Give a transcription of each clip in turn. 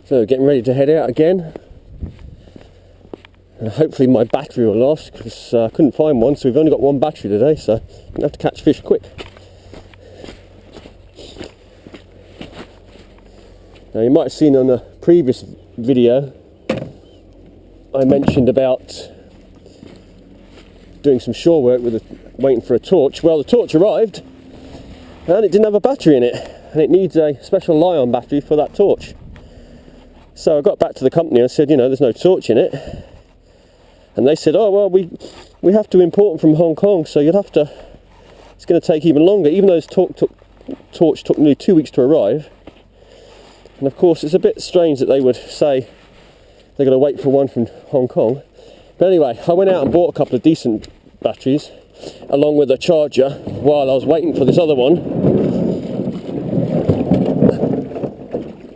So getting ready to head out again. Hopefully my battery will last, because I couldn't find one, so we've only got one battery today, so I'm going to have to catch fish quick. Now you might have seen on a previous video I mentioned about doing some shore work with waiting for a torch. Well, the torch arrived and it didn't have a battery in it, and it needs a special Li-ion battery for that torch. So I got back to the company and said, you know, there's no torch in it. And they said, oh, well, we have to import them from Hong Kong, so you'll have to, it's going to take even longer, even though this torch took nearly 2 weeks to arrive. And of course, it's a bit strange that they would say they're going to wait for one from Hong Kong. But anyway, I went out and bought a couple of decent batteries, along with a charger, while I was waiting for this other one.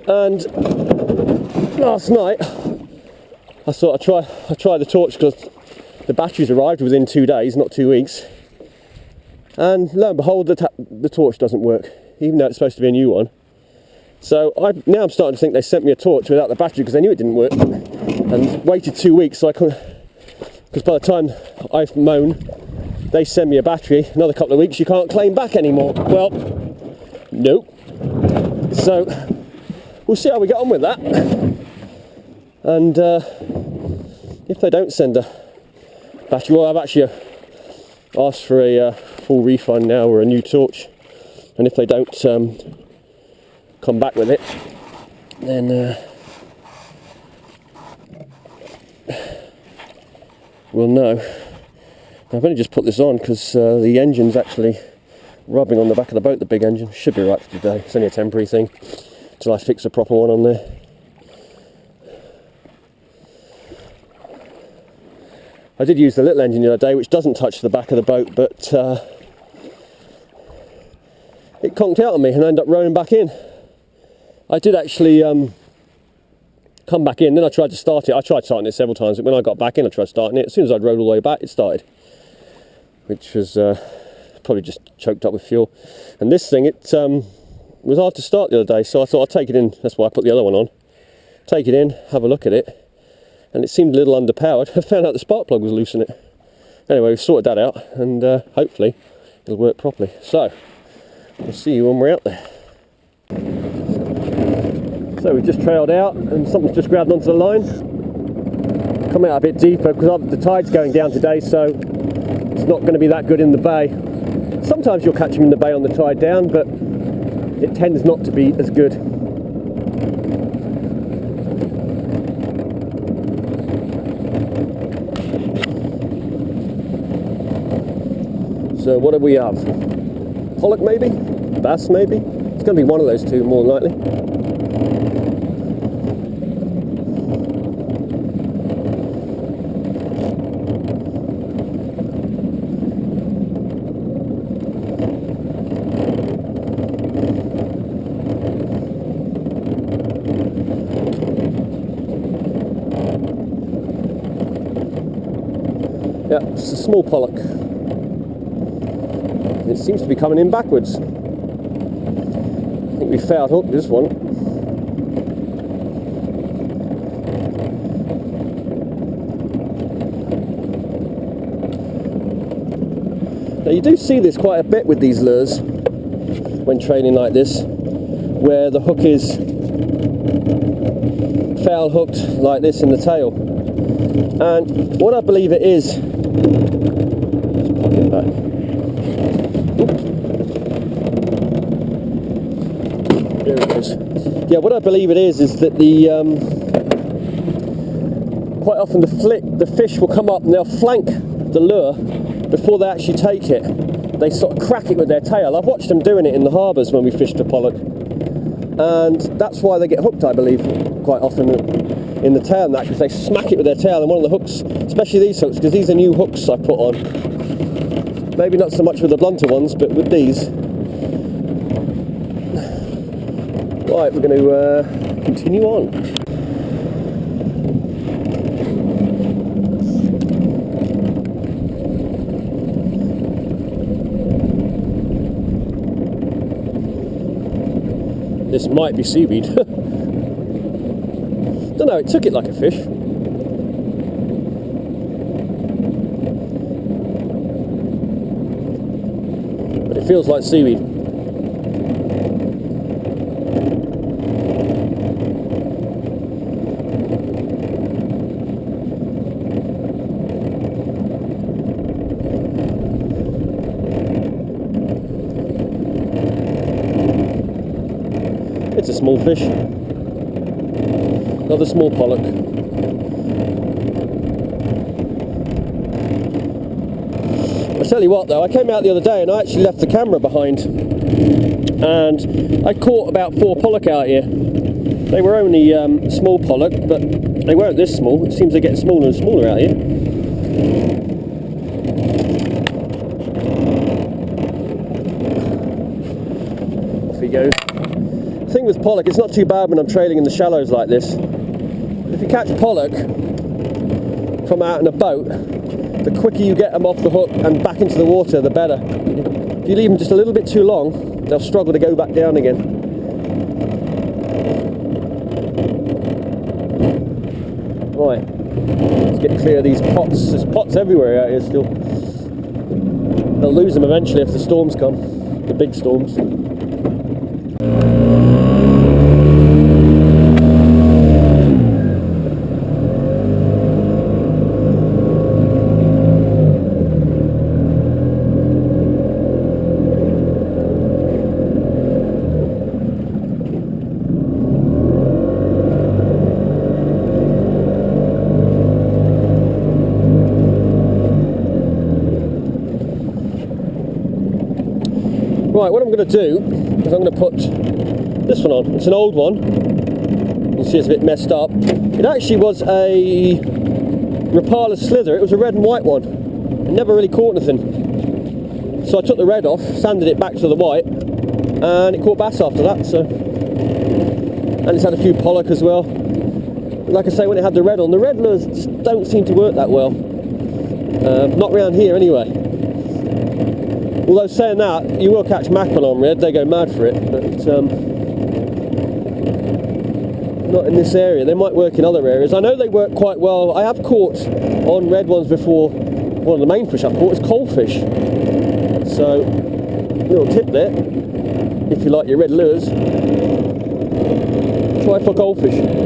And last night, I thought I'd try the torch, because the batteries arrived within 2 days, not 2 weeks. And lo and behold, the torch doesn't work, even though it's supposed to be a new one. So now I'm starting to think they sent me a torch without the battery, because they knew it didn't work. And waited 2 weeks, so I couldn't, because by the time I've mown, they send me a battery, another couple of weeks, you can't claim back anymore. Well, nope. So we'll see how we get on with that. And if they don't send a battery, well, I've actually asked for a full refund now, or a new torch. And if they don't come back with it, then we'll know. I've only just put this on because the engine's actually rubbing on the back of the boat, the big engine. Should be right for today. It's only a temporary thing till I fix a proper one on there. I did use the little engine the other day, which doesn't touch the back of the boat, but it conked out on me and I ended up rowing back in. I did actually come back in, then I tried to start it. I tried starting it several times, but when I got back in, I tried starting it. As soon as I'd rowed all the way back, it started, which was probably just choked up with fuel. And this thing, it was hard to start the other day, so I thought I'd take it in. That's why I put the other one on. Take it in, have a look at it. And it seemed a little underpowered. I found out the spark plug was loose in it. Anyway, we've sorted that out, and hopefully it'll work properly. So, we'll see you when we're out there. So we've just trailed out, and something's just grabbed onto the line. Come out a bit deeper, because the tide's going down today, so it's not going to be that good in the bay. Sometimes you'll catch them in the bay on the tide down, but it tends not to be as good. So what do we have? Pollock maybe? Bass maybe? It's going to be one of those two, more than likely. Yeah, it's a small pollock. It seems to be coming in backwards. I think we foul hooked this one. Now you do see this quite a bit with these lures when training like this, where the hook is foul hooked like this in the tail. And what I believe it is, let's pop it back. There it is. Yeah, what I believe it is that the quite often the fish will come up and they'll flank the lure before they actually take it. They sort of crack it with their tail. I've watched them doing it in the harbours when we fished for pollock, and that's why they get hooked, I believe, quite often in the tail, and that, because they smack it with their tail. And one of the hooks, especially these hooks, because these are new hooks I put on, maybe not so much with the blunter ones, but with these. Right, we're going to continue on. This might be seaweed. Don't know, it took it like a fish. But it feels like seaweed. It's a small fish. Another small pollock. I tell you what though, I came out the other day and I actually left the camera behind, and I caught about 4 pollock out here. They were only small pollock, but they weren't this small. It seems they're getting smaller and smaller out here. Off he goes. The thing with pollock, it's not too bad when I'm trailing in the shallows like this. If you catch pollock from out in a boat, the quicker you get them off the hook and back into the water, the better. If you leave them just a little bit too long, they'll struggle to go back down again. Right, let's get clear of these pots. There's pots everywhere out here still. They'll lose them eventually if the storms come, the big storms. Right, what I'm going to do is I'm going to put this one on. It's an old one. You can see it's a bit messed up. It actually was a Rapala slither. It was a red and white one. It never really caught anything. So I took the red off, sanded it back to the white, and it caught bass after that. So, and it's had a few pollock as well. But like I say, when it had the red on, the red lures just don't seem to work that well. Not around here anyway. Although saying that, you will catch mackerel on red, they go mad for it, but not in this area. They might work in other areas. I know they work quite well. I have caught on red ones before. One of the main fish I've caught is coalfish. So, little tip there, if you like your red lures, try for coalfish.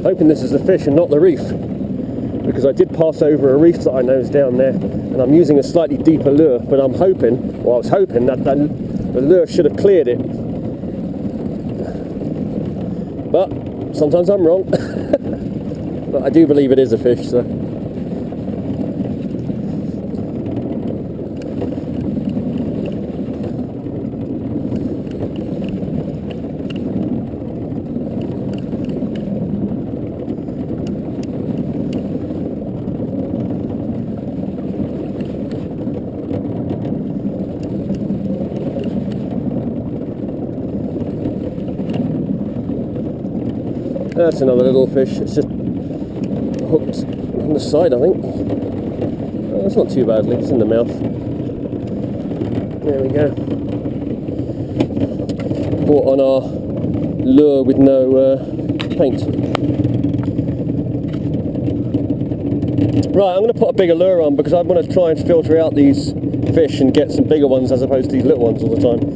Hoping this is the fish and not the reef, because I did pass over a reef that I know is down there, and I'm using a slightly deeper lure, but I'm hoping, well I was hoping that the lure should have cleared it, but sometimes I'm wrong. But I do believe it is a fish, so. That's another little fish. It's just hooked on the side, I think. Oh, that's not too badly. It's in the mouth. There we go. Caught on our lure with no paint. Right, I'm going to put a bigger lure on because I want to try and filter out these fish and get some bigger ones as opposed to these little ones all the time.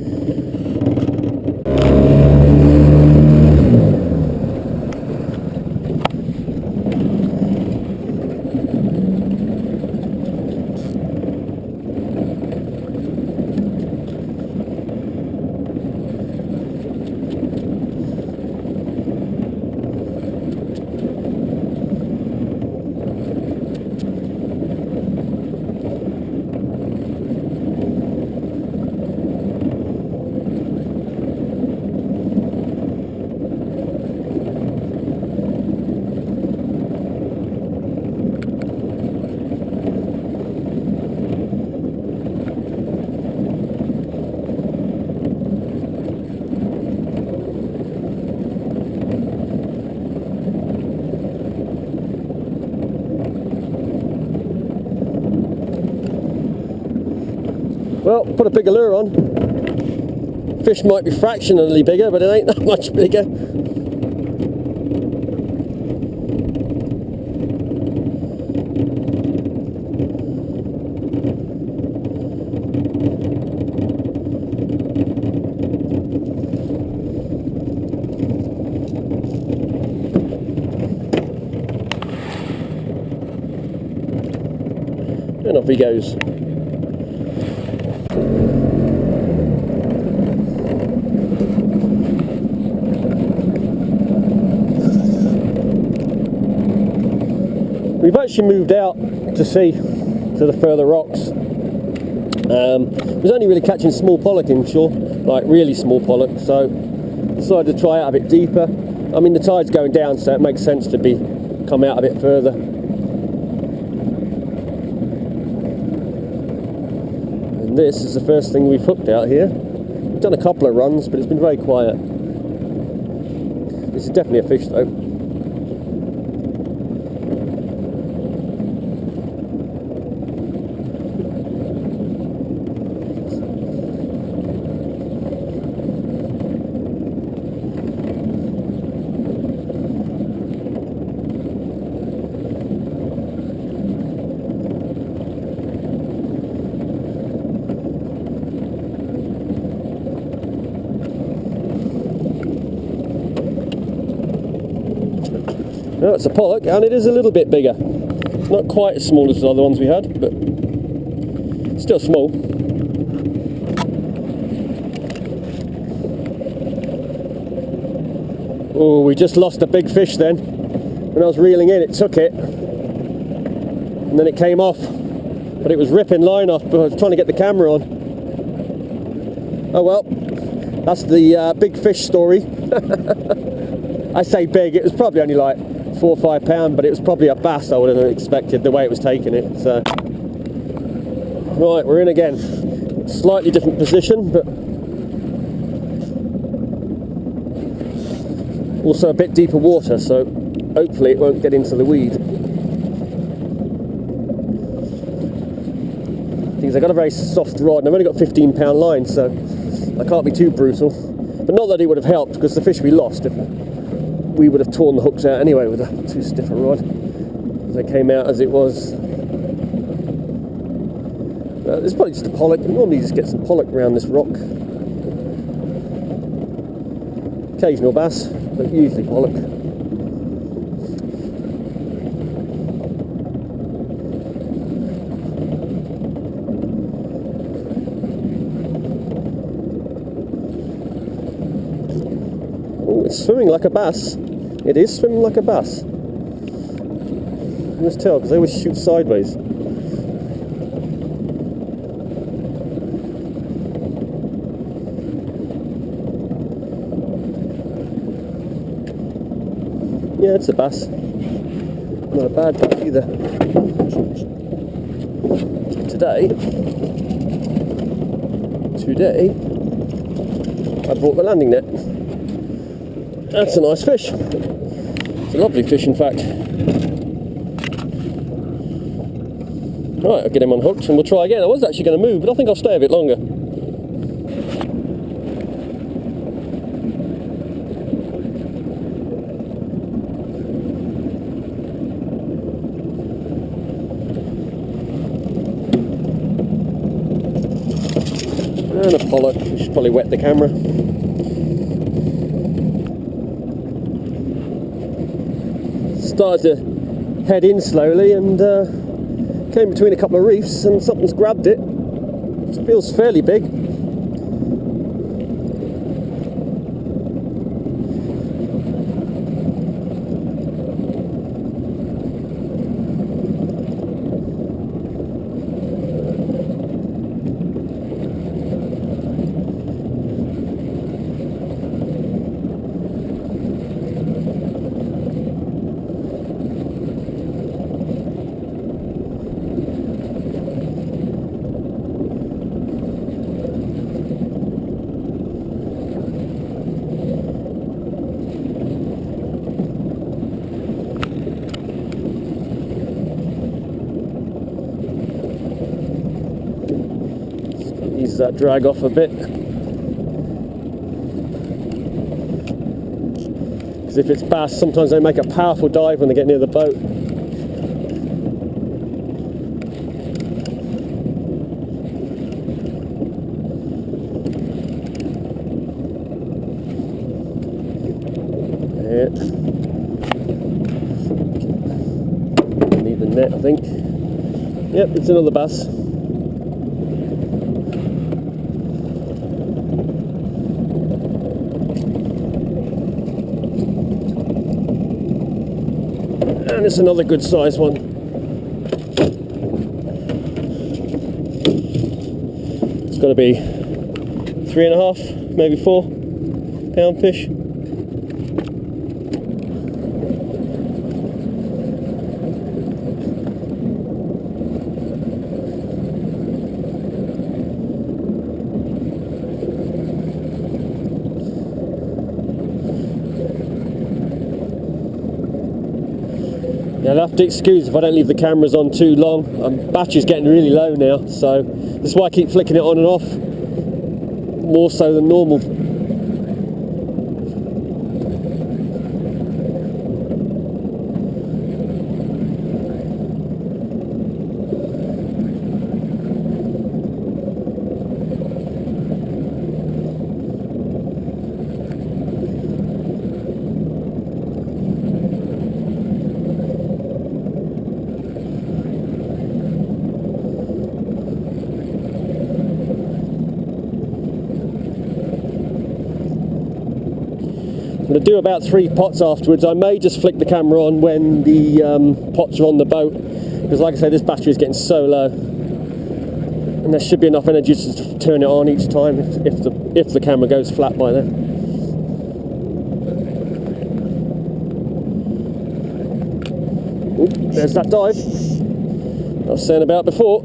Well, put a bigger lure on. Fish might be fractionally bigger, but it ain't that much bigger. And off he goes. We've actually moved out to sea, to the further rocks. Was only really catching small pollock inshore, like really small pollock, so decided to try out a bit deeper. I mean, the tide's going down, so it makes sense to come out a bit further. And this is the first thing we've hooked out here. We've done a couple of runs, but it's been very quiet. This is definitely a fish though. No, it's a pollock, and it is a little bit bigger. It's not quite as small as the other ones we had, but still small. Oh, we just lost a big fish then. When I was reeling in, it took it, and then it came off. But it was ripping line off, but I was trying to get the camera on. Oh well, that's the big fish story. I say big, it was probably only like 4 or 5 pound, but it was probably a bass I would have expected the way it was taking it. So right, we're in again. Slightly different position, but also a bit deeper water, so hopefully it won't get into the weed. Things, I got a very soft rod and I've only got 15 pound line, so I can't be too brutal. But not that it would have helped, because the fish we lost, we would have torn the hooks out anyway with a too stiff a rod. They came out as it was. It's probably just a pollock. Normally you just get some pollock around this rock. Occasional bass, but usually pollock. Oh, it's swimming like a bass. It is swimming like a bass. You must tell, because they always shoot sideways. Yeah, it's a bass. Not a bad bass either. Today, I brought the landing net. That's a nice fish. It's a lovely fish, in fact. Right, I'll get him unhooked and we'll try again. I was actually going to move, but I think I'll stay a bit longer. And a pollock. We should probably wet the camera. Started to head in slowly and came between a couple of reefs and something's grabbed it. It feels fairly big. that drag off a bit. Because if it's bass, sometimes they make a powerful dive when they get near the boat. Need the net, I think. Yep, it's another bass. And it's another good size one. It's got to be 3.5, maybe 4 pound fish. Yeah, I'll have to excuse if I don't leave the cameras on too long. Battery's getting really low now, so that's why I keep flicking it on and off, more so than normal. I'm going to do about 3 pots afterwards. I may just flick the camera on when the pots are on the boat, because like I say, this battery is getting so low, and there should be enough energy to turn it on each time if the camera goes flat by then. Oop, there's that dive I was saying about before.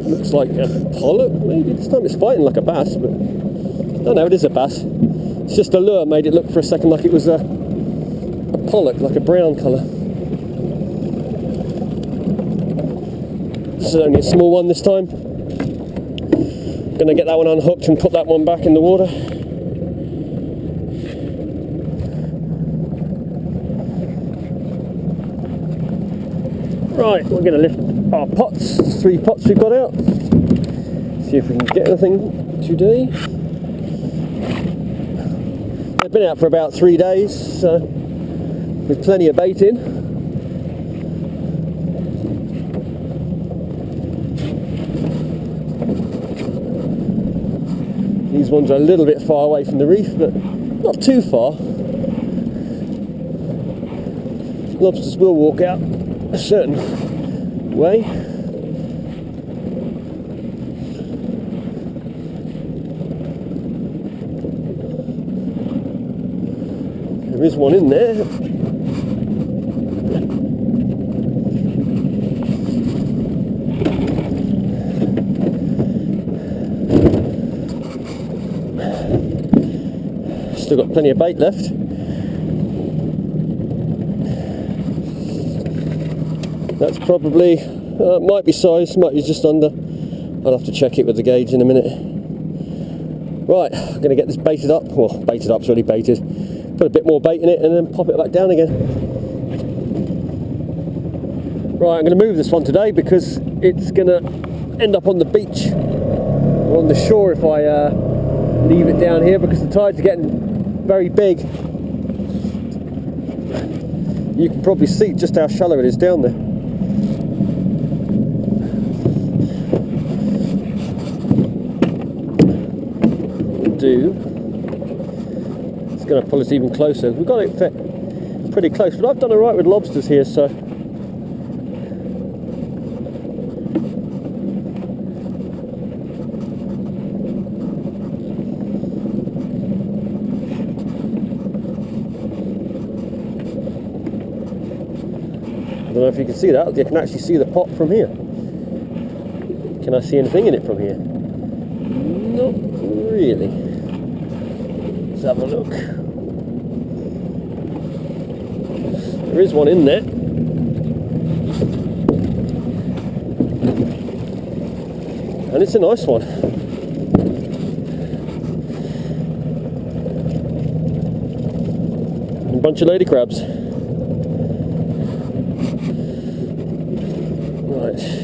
Looks like a pollock, maybe this time. It's fighting like a bass, but oh no, it is a bass. It's just the lure made it look for a second like it was a pollock, like a brown colour. This is only a small one this time. Gonna get that one unhooked and put that one back in the water. Right, we're gonna lift our pots, 3 pots we've got out. See if we can get anything today. They've been out for about 3 days, so with plenty of bait in. These ones are a little bit far away from the reef, but not too far. Lobsters will walk out a certain way. There is one in there. Still got plenty of bait left. That's probably, might be size, might be just under. I'll have to check it with the gauge in a minute. Right, I'm going to get this baited up. Well, baited up's already baited. Put a bit more bait in it and then pop it back down again. Right, I'm going to move this one today because it's going to end up on the beach or on the shore if I leave it down here, because the tides are getting very big. You can probably see just how shallow it is down there. It's going to pull us even closer. We've got it pretty close, but I've done alright with lobsters here, so I don't know if you can see that. You can actually see the pot from here. Can I see anything in it from here? Nope. Really? Let's have a look. There is one in there. And it's a nice one. A bunch of lady crabs. Right.